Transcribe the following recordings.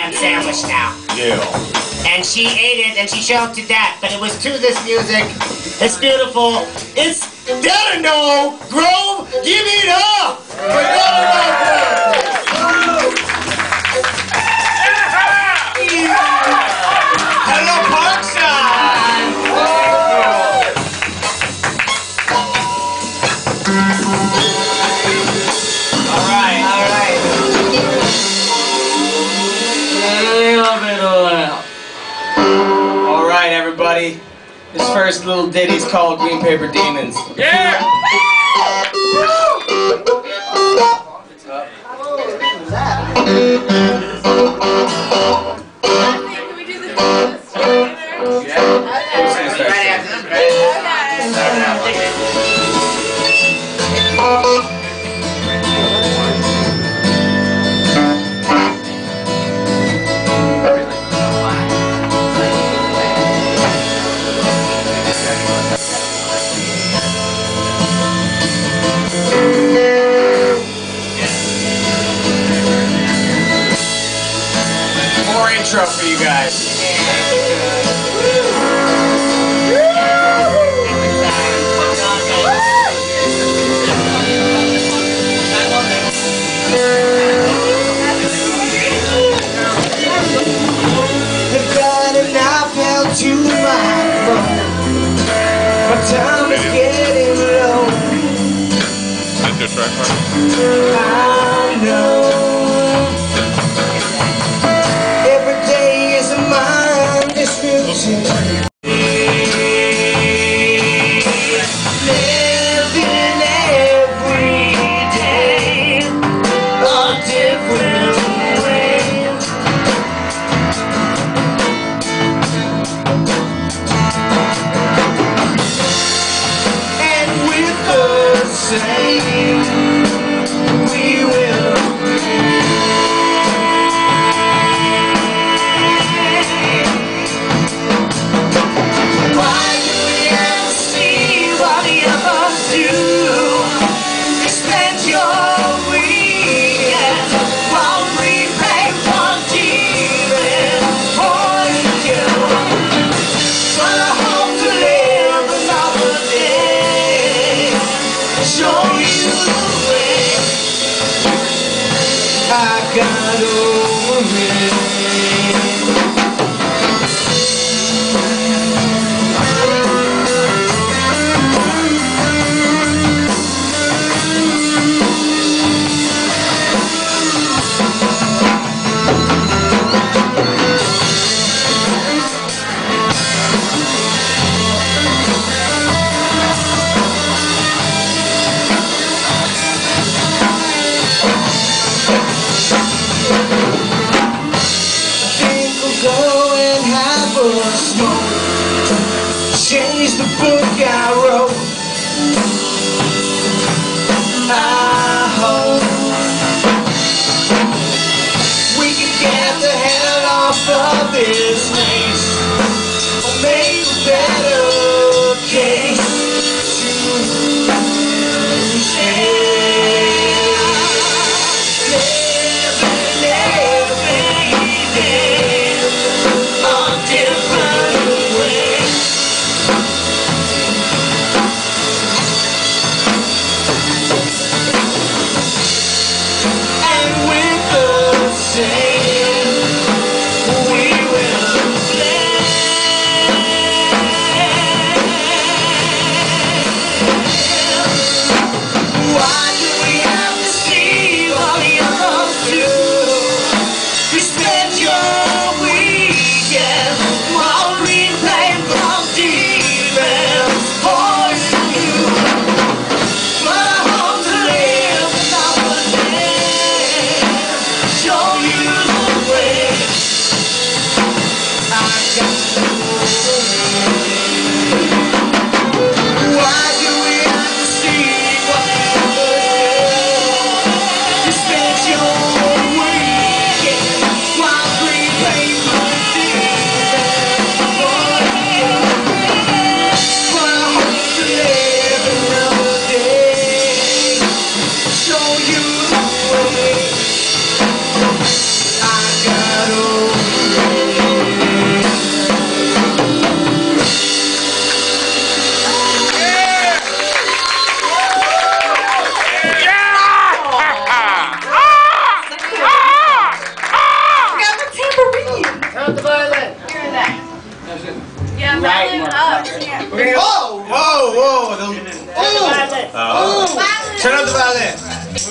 ham sandwich now. Yeah. And she ate it and she choked to death, but it was to this music. It's beautiful. It's Delano Grove. Give it up for Delano Grove. Hello, Parkside. All right. All right, everybody. This first little ditty's called Green Paper Demons. Yeah! Can we do the dance together? More intro for you guys. I've got an iPad to my phone. My time is getting low. I know every day is a mindless routine. Living every day a different way. And with the same, we will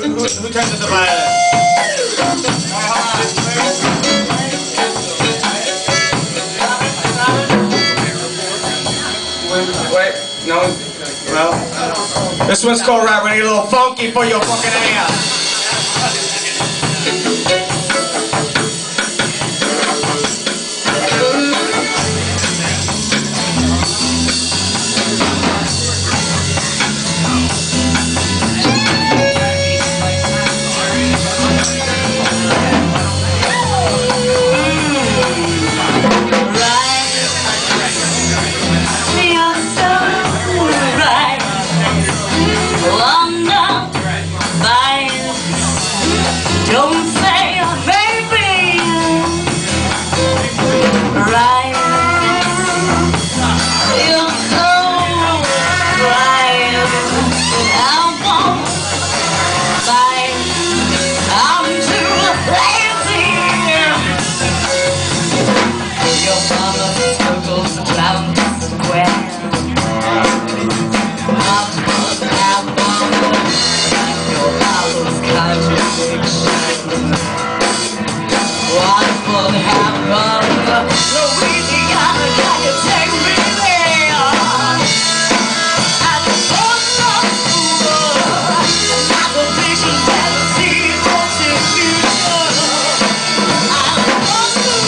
Who turns up the violin? Wait, no. Well, this one's called Right. We need a little funky for your fucking ass. Don't say maybe right. You're so right. I won't fight. I'm too lazy. Your mama circles around the square. I'm gonna have fun. Your father's contradiction. What would happen? Louisiana, can you take me there? I'm supposed to not the vision, Tennessee, contribution. I'm supposed to